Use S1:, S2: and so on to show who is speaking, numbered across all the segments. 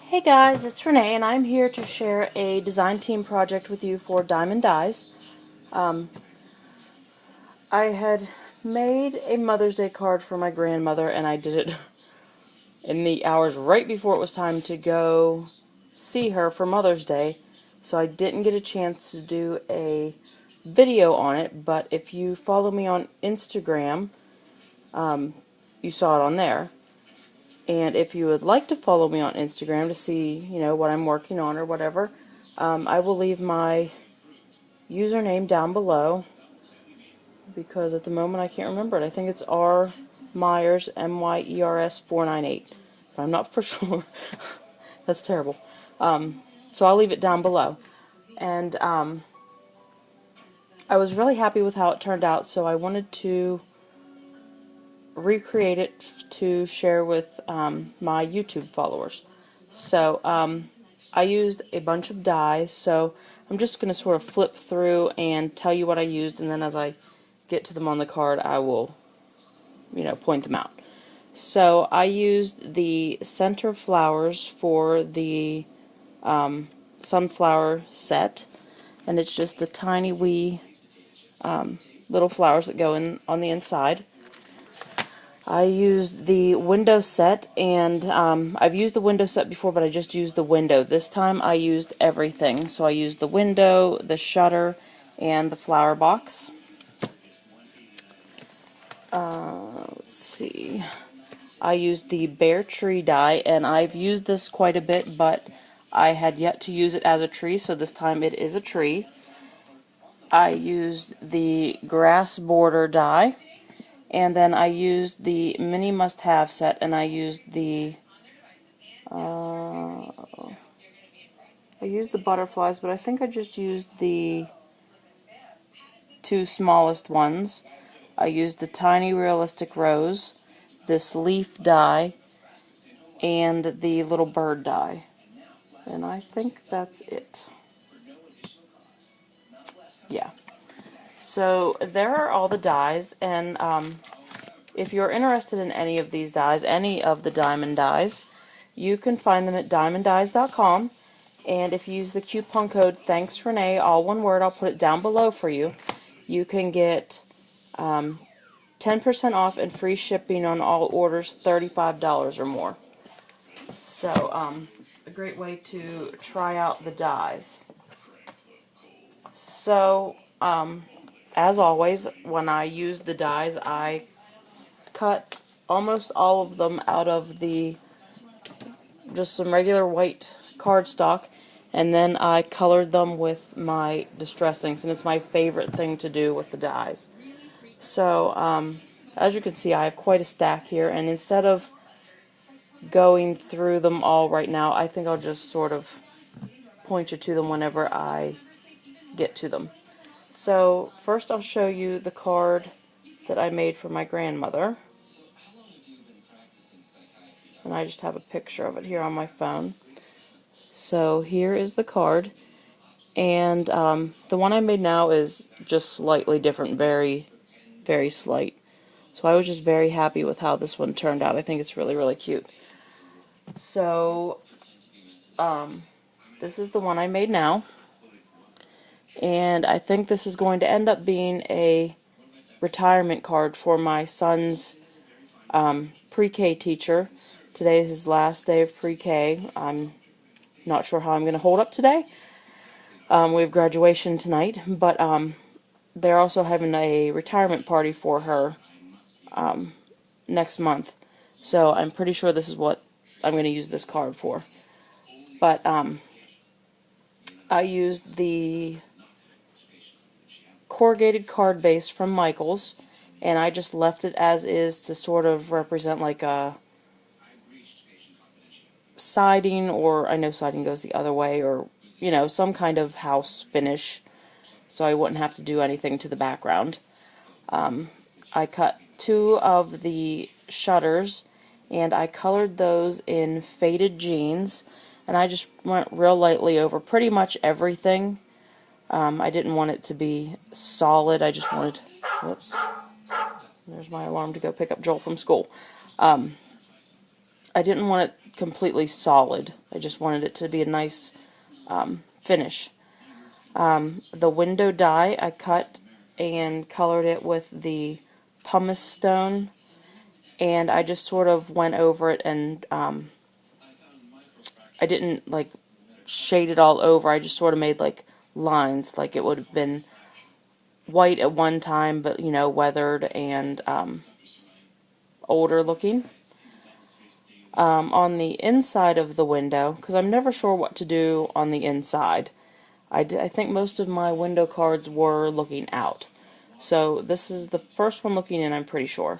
S1: Hey guys, it's Renee and I'm here to share a design team project with you for Diamond Dies. I had made a Mother's Day card for my grandmother and I did it in the hours right before it was time to go see her for Mother's Day, so I didn't get a chance to do a video on it, but if you follow me on Instagram, you saw it on there. And if you would like to follow me on Instagram to see, what I'm working on or whatever, I will leave my username down below because at the moment I can't remember it. I think it's R Myers, MYERS 498, but I'm not for sure. That's terrible. So I'll leave it down below. And I was really happy with how it turned out, so I wanted to recreate it to share with my YouTube followers. So I used a bunch of dies, so I'm just going to sort of flip through and tell you what I used, and then as I get to them on the card I will point them out. So I used the center flowers for the sunflower set, and it's just the tiny wee little flowers that go in on the inside. I used the window set, and I've used the window set before, but I just used the window. This time I used everything. So I used the window, the shutter, and the flower box. Let's see. I used the bear tree die, and I've used this quite a bit, but I had yet to use it as a tree, so this time it is a tree. I used the grass border die. And then I used the mini must-have set, and I used the butterflies, but I think I just used the two smallest ones. I used the tiny realistic rose, this leaf die, and the little bird die. And I think that's it. Yeah. So there are all the dies, and if you're interested in any of these dies, any of the diamond dies, you can find them at diamonddies.com, and if you use the coupon code ThanksRenee, all one word, I'll put it down below for you, you can get 10% off and free shipping on all orders $35 or more. So a great way to try out the dies. So as always, when I use the dies, I cut almost all of them out of just some regular white cardstock, and then I colored them with my Distress inks, and it's my favorite thing to do with the dies. So as you can see, I have quite a stack here, and instead of going through them all right now, I think I'll just sort of point you to them whenever I get to them. So first I'll show you the card that I made for my grandmother, and I just have a picture of it here on my phone. So here is the card, and the one I made now is just slightly different, very, very slight. So I was just very happy with how this one turned out. I think it's really, really cute. So this is the one I made now, and I think this is going to end up being a retirement card for my son's pre-K teacher. Today is his last day of pre-K. I'm not sure how I'm going to hold up today. We have graduation tonight, but they're also having a retirement party for her next month. So I'm pretty sure this is what I'm going to use this card for. But I used the corrugated card base from Michaels, and I just left it as is to sort of represent like a siding, or I know siding goes the other way, or some kind of house finish, so I wouldn't have to do anything to the background. I cut two of the shutters, and I colored those in faded jeans, and I just went real lightly over pretty much everything. I didn't want it to be solid. I just wanted, whoops, there's my alarm to go pick up Joel from school. I didn't want it completely solid. I just wanted it to be a nice finish. The window die I cut and colored it with the pumice stone, and I just sort of went over it, and I didn't like shade it all over. I just sort of made like lines, like it would have been white at one time, but you know, weathered and older looking. On the inside of the window, because I'm never sure what to do on the inside, I think most of my window cards were looking out. So this is the first one looking in, I'm pretty sure.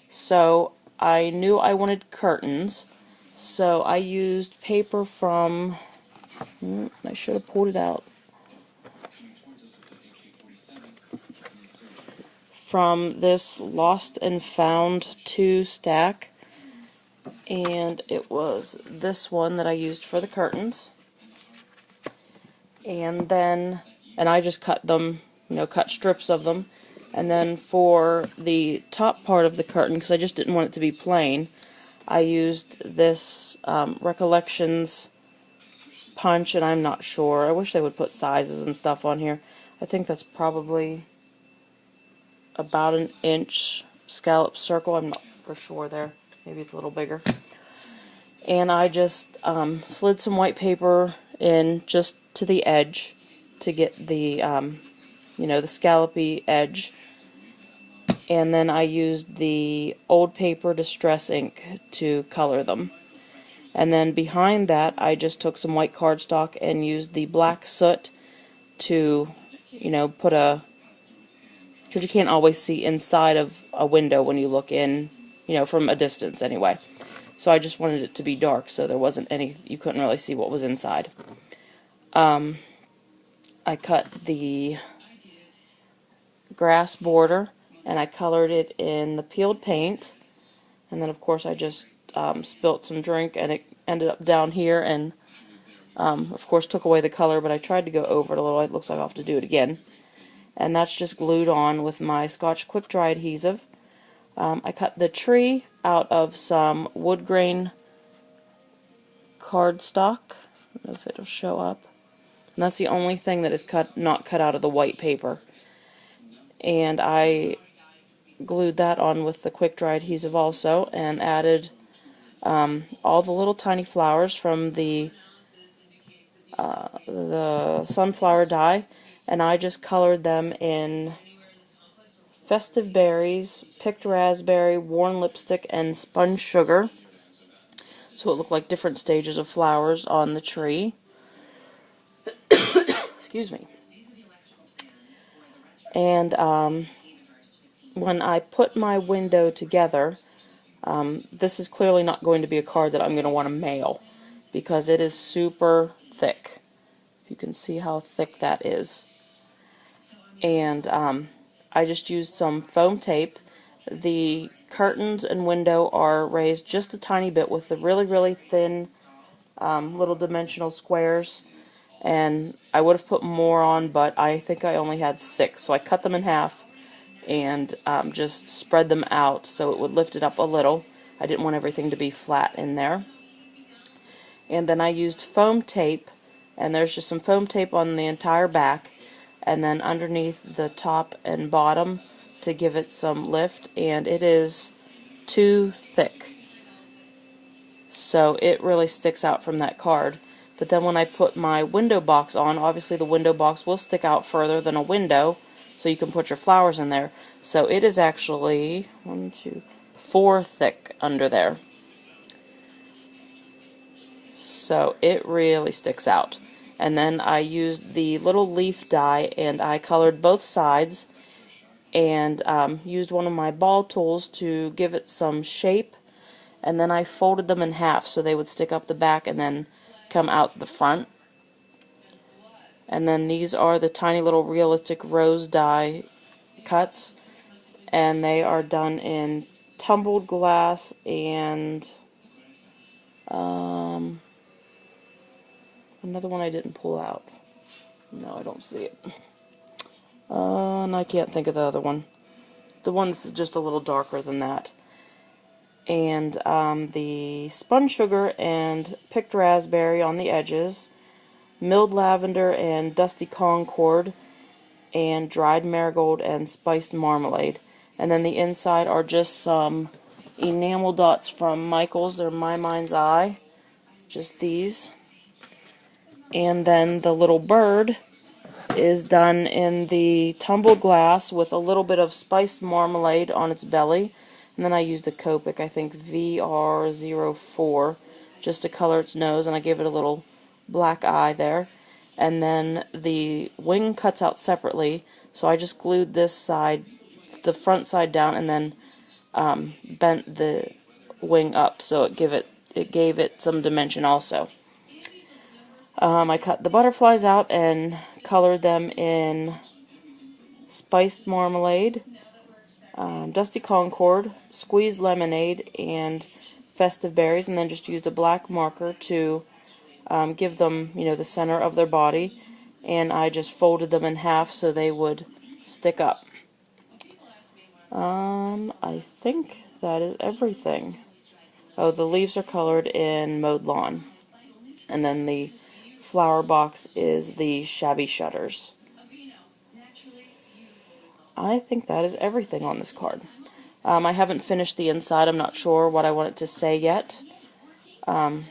S1: So I knew I wanted curtains, so I used paper from, I should have pulled it out, from this Lost and Found 2 stack, and it was this one that I used for the curtains. And I just cut them, you know, cut strips of them. And then for the top part of the curtain, because I just didn't want it to be plain, I used this Recollections punch, and I'm not sure. I wish they would put sizes and stuff on here. I think that's probably about an inch scallop circle. I'm not for sure there. Maybe it's a little bigger. And I just slid some white paper in just to the edge to get the, you know, the scallopy edge. And then I used the old paper distress ink to color them. And then behind that, I just took some white cardstock and used the black soot to, you know, put a, because you can't always see inside of a window when you look in, you know, from a distance anyway. So I just wanted it to be dark so there wasn't any, you couldn't really see what was inside. I cut the grass border and I colored it in the peeled paint, and then of course I just spilt some drink and it ended up down here, and of course took away the color, but I tried to go over it a little. It looks like I'll have to do it again. And that's just glued on with my Scotch Quick Dry adhesive. I cut the tree out of some wood grain cardstock. I don't know if it'll show up. And that's the only thing that is not cut out of the white paper. And I glued that on with the quick dry adhesive also, and added all the little tiny flowers from the sunflower dye, and I just colored them in festive berries, picked raspberry, worn lipstick, and sponge sugar, so it looked like different stages of flowers on the tree. Excuse me. And when I put my window together, this is clearly not going to be a card that I'm going to want to mail, because it is super thick. You can see how thick that is. And I just used some foam tape. The curtains and window are raised just a tiny bit with the really, really thin little dimensional squares. And I would have put more on, but I think I only had 6. So I cut them in half and just spread them out so it would lift it up a little. I didn't want everything to be flat in there. And then I used foam tape, and there's just some foam tape on the entire back, and then underneath the top and bottom to give it some lift, and it is too thick. So it really sticks out from that card. But then when I put my window box on, obviously the window box will stick out further than a window, so you can put your flowers in there. So it is actually 1, 2, 4 thick under there. So it really sticks out. And then I used the little leaf die and I colored both sides, and used one of my ball tools to give it some shape, and then I folded them in half so they would stick up the back and then come out the front. And then these are the tiny little realistic rose die cuts, and they are done in tumbled glass and another one I didn't pull out. No, I don't see it. And I can't think of the other one. The one that's just a little darker than that. and the spun sugar and picked raspberry on the edges, milled lavender and dusty concord, and dried marigold and spiced marmalade. And then the inside are just some enamel dots from Michaels. They're My Mind's Eye. Just these. And then the little bird is done in the tumbled glass with a little bit of spiced marmalade on its belly. And then I used a Copic, I think VR04, just to color its nose, and I gave it a little black eye there. And then the wing cuts out separately, so I just glued this side, the front side down, and then bent the wing up, so it gave it some dimension also. I cut the butterflies out and colored them in spiced marmalade, dusty concord, squeezed lemonade, and festive berries, and then just used a black marker to give them, the center of their body, and I just folded them in half so they would stick up. I think that is everything. Oh, the leaves are colored in Mowed Lawn, and then the flower box is the Shabby Shutters. I think that is everything on this card. I haven't finished the inside. I'm not sure what I want it to say yet. And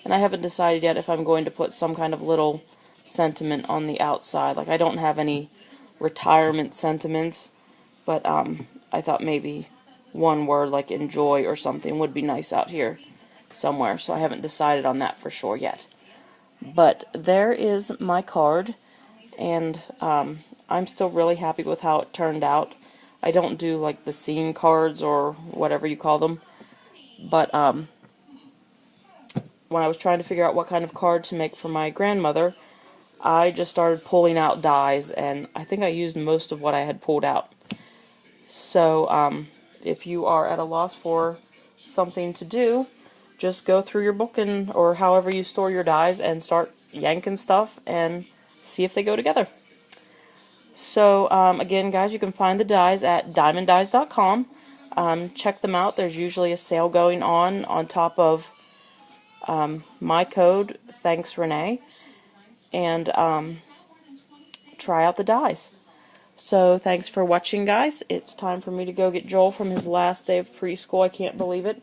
S1: I haven't decided yet if I'm going to put some kind of little sentiment on the outside. Like, I don't have any retirement sentiments, but I thought maybe one word like enjoy or something would be nice out here somewhere. So I haven't decided on that for sure yet. But there is my card, and I'm still really happy with how it turned out. I don't do like the scene cards or whatever you call them, but when I was trying to figure out what kind of card to make for my grandmother, I just started pulling out dies, and I think I used most of what I had pulled out. So if you are at a loss for something to do, just go through your book or however you store your dies and start yanking stuff and see if they go together. So again, guys, you can find the dies at diemonddies.com. Check them out. There's usually a sale going on top of my code, Thanks Renee, and try out the dies. So thanks for watching, guys. It's time for me to go get Joel from his last day of preschool. I can't believe it.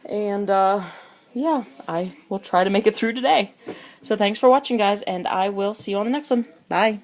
S1: And yeah, I will try to make it through today. So thanks for watching, guys, and I will see you on the next one. Bye.